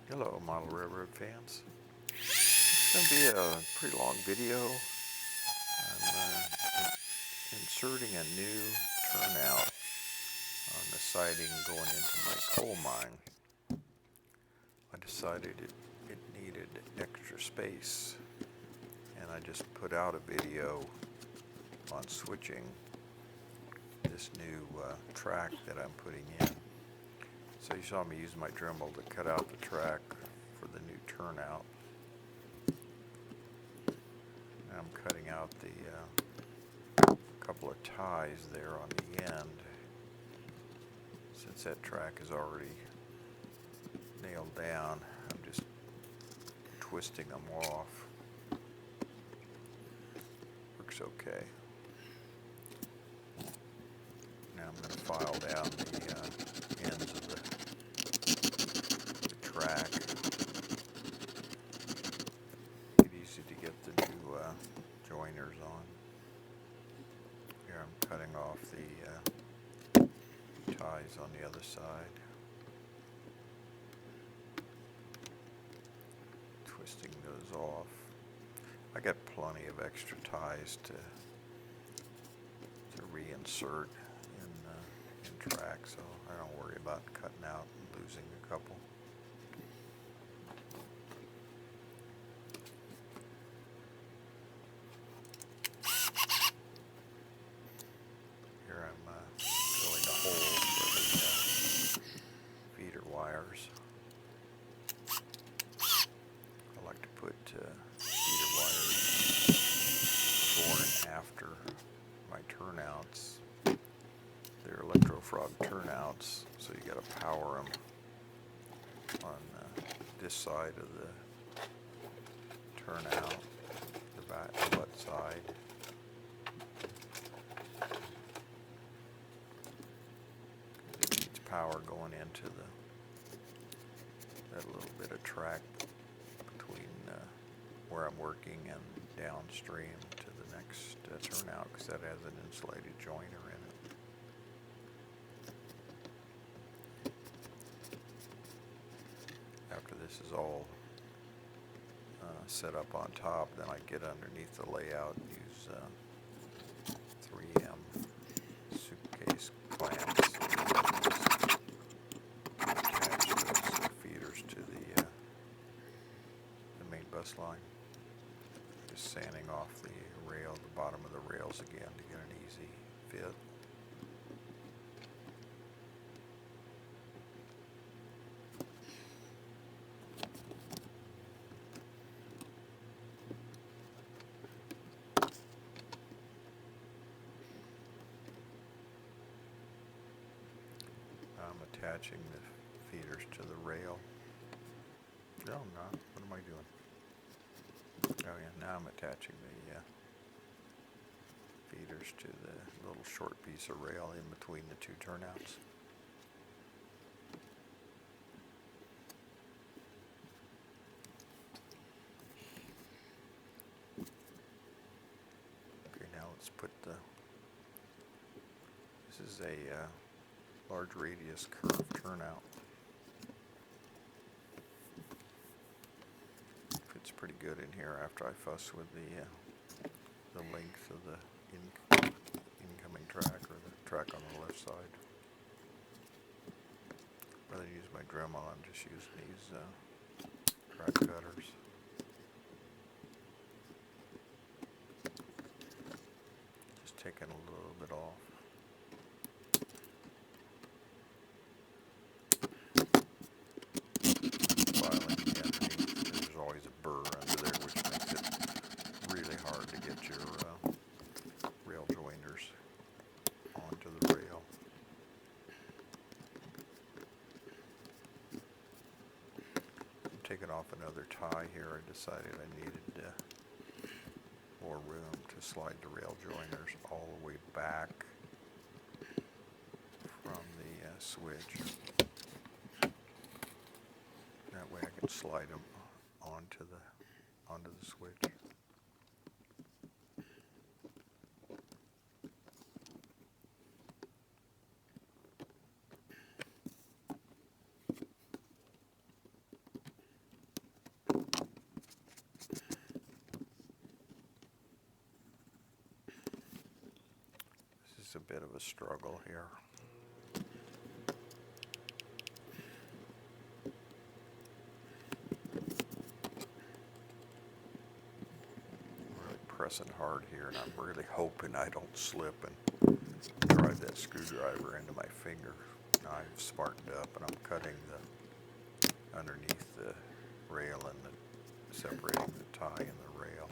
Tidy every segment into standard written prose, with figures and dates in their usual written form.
Hello, model railroad fans. It's going to be a pretty long video. I'm inserting a new turnout on the siding going into my coal mine. I decided it needed extra space, and I just put out a video on switching this new track that I'm putting in. So you saw me use my Dremel to cut out the track for the new turnout. Now I'm cutting out the couple of ties there on the end. Since that track is already nailed down, I'm just twisting them off. Works okay. Now I'm going to file down the ends of the track. It's easy to get the new joiners on. Here I'm cutting off the ties on the other side. Twisting those off. I got plenty of extra ties to reinsert in track, so I don't worry about cutting out and losing a couple. Here I'm drilling a hole for the feeder wires. I like to put feeder wires before and after my turnouts. They're electrofrog turnouts, so you got to power them on this side of the turnout, the butt side. It needs power going into that little bit of track between where I'm working and downstream to the next turnout, because that has an insulated joiner in it. After this is all set up on top, then I get underneath the layout and use 3M suitcase clamps. Attach those feeders to the main bus line. Just sanding off the rail, the bottom of the rails again to get an easy fit. I'm attaching the feeders to the rail. No, I'm not. What am I doing? Oh yeah, now I'm attaching the feeders to the little short piece of rail in between the two turnouts. Okay, now let's put this is a large radius curve turnout. Fits pretty good in here after I fuss with the length of the incoming track, or the track on the left side. Rather than use my Dremel, I'm just using these track cutters. Just taking a little bit off. Filing the underneath. There's always a burr under there, which makes it really hard to get your rail joiners onto the rail. I'm taking off another tie here. I decided I needed more room to slide the rail joiners all the way back from the switch. That way I can slide them onto the switch. a struggle here. Really pressing hard here, and I'm really hoping I don't slip and drive that screwdriver into my finger. Now I've smartened up and I'm cutting the underneath the rail and separating the tie and the rail.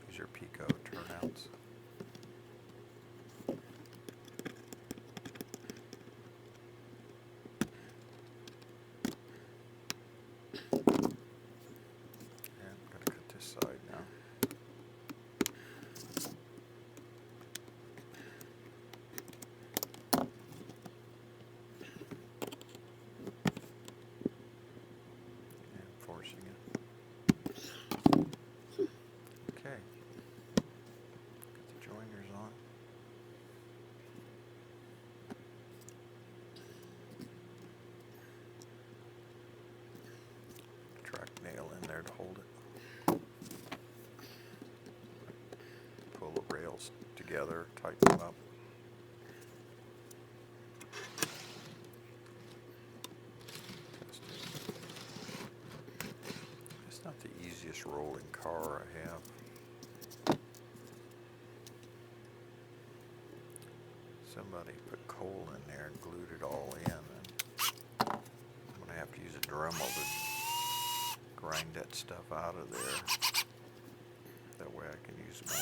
These are Pico turnouts. And I'm going to cut this side now. Forcing it. Okay. Get the joiners on. Track nail in there to hold it. Pull the rails together, tighten them up. It's not the easiest rolling car I have. Somebody put coal in there and glued it all in, and I'm going to have to use a Dremel to grind that stuff out of there. That way I can use my own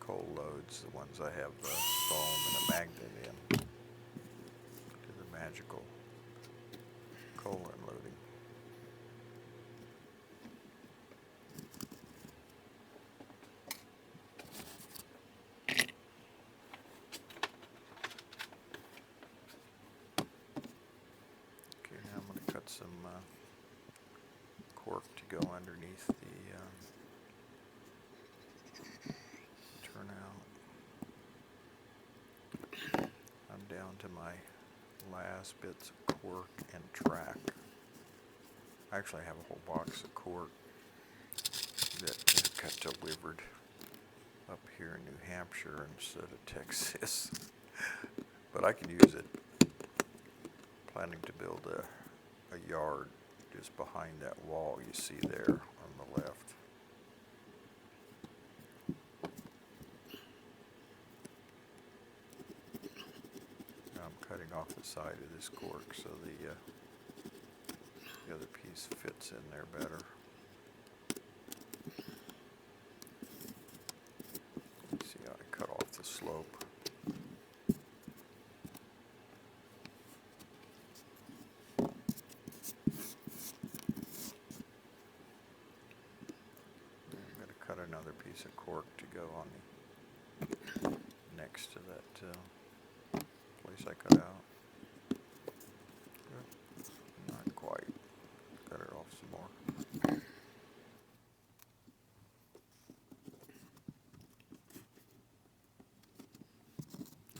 coal loads, the ones I have the foam and a magnet in, to the magical coal unloading. Okay, now I'm going to cut some cork to go underneath the turnout. I'm down to my last bits of cork and track. Actually, I have a whole box of cork that got delivered up here in New Hampshire instead of Texas. But I can use it. Planning to build a yard just behind that wall you see there on the left. Now I'm cutting off the side of this cork so the other piece fits in there better. See how I cut off the slope. Another piece of cork to go on the next to that place I cut out. Not quite. Cut it off some more.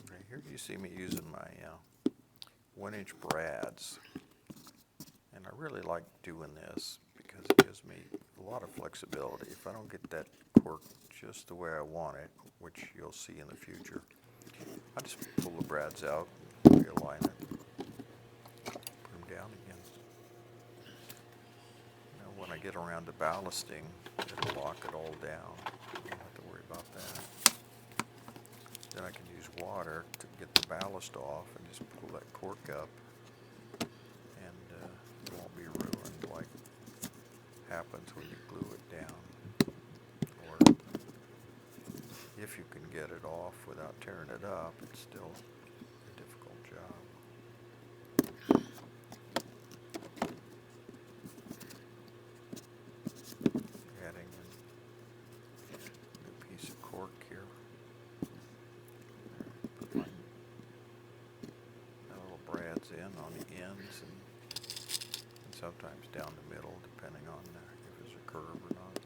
Okay, here you see me using my 1-inch brads, and I really like doing this because it gives me a lot of flexibility. If I don't get that cork just the way I want it, which you'll see in the future, I just pull the brads out, realign it, put them down again. Now when I get around to ballasting, it'll lock it all down. I don't have to worry about that. Then I can use water to get the ballast off and just pull that cork up, and it won't be ruined like happens when you glue it down, or if you can get it off without tearing it up, it's still a difficult job. Adding a new piece of cork here. Put my little brads in on the ends and sometimes down the middle, depending on if it's a curve or not.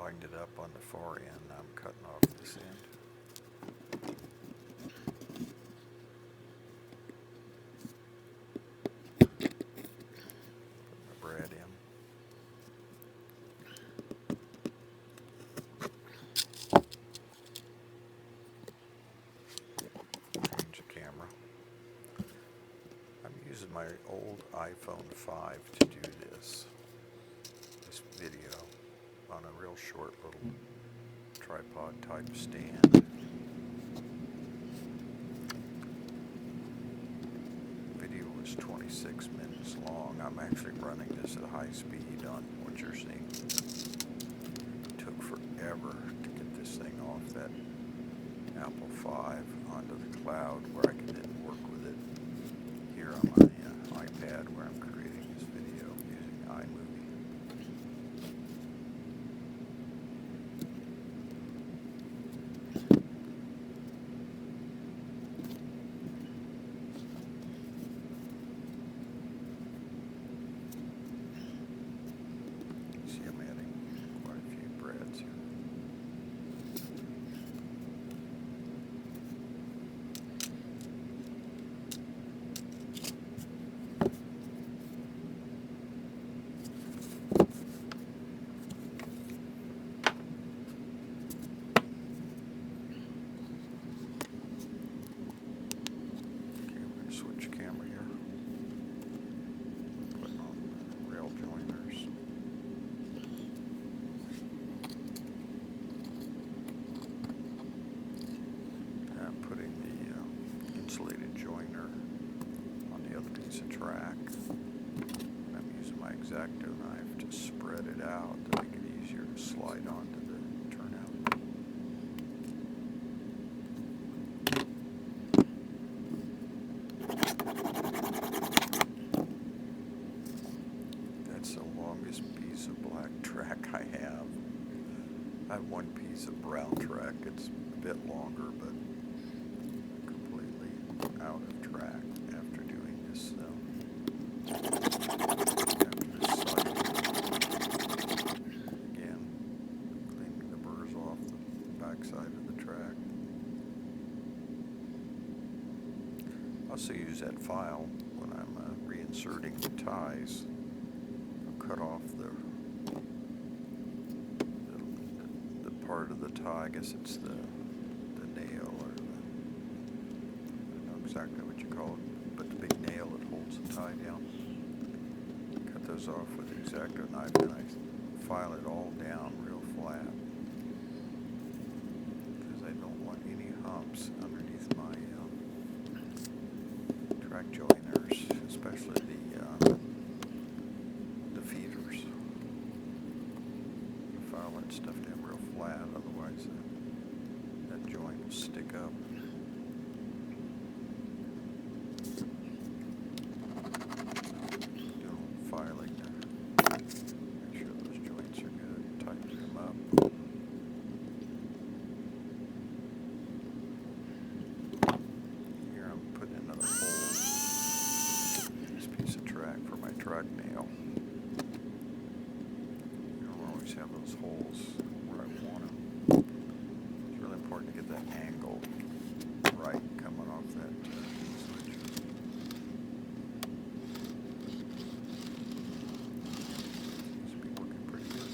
I joined it up on the far end. I'm cutting off this end. Put my brad in. Change the camera. I'm using my old iPhone 5 to do this video on a real short little tripod type stand. Video was 26 minutes long. I'm actually running this at high speed on what you're seeing. It took forever to get this thing off that Apple 5 onto the cloud where I can then work with it here on my iPad where I'm creating this video using iMovie. See, I'm adding quite a few brads here. Switch camera here. Putting on rail joiners. I'm putting the insulated joiner on the other piece of track. And I'm using my X-Acto knife to spread it out to make it easier to slide onto the turnout. That's the longest piece of black track I have. I have one piece of brown track. It's a bit longer, but completely out of track after doing this. After this cycle, again, cleaning the burrs off the backside of the track. I also use that file when I'm reinserting the ties. Cut off the part of the tie. I guess it's the nail or the, I don't know exactly what you call it, but the big nail that holds the tie down. Cut those off with the X-Acto knife and I file it all down real flat because I don't want any humps underneath my track joiners, especially the feeders. You file that stuff down real flat, otherwise that joint will stick up. Do a little filing to make sure those joints are good. Tighten them up. Here I'm putting another hole in this piece of track for my track nail. Always have those holes where I want them. It's really important to get that angle right coming off that switch. Seems to be working pretty good.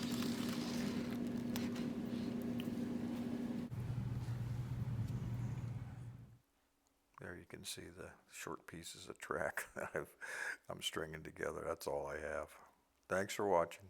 There you can see the short pieces of track that I'm stringing together. That's all I have. Thanks for watching.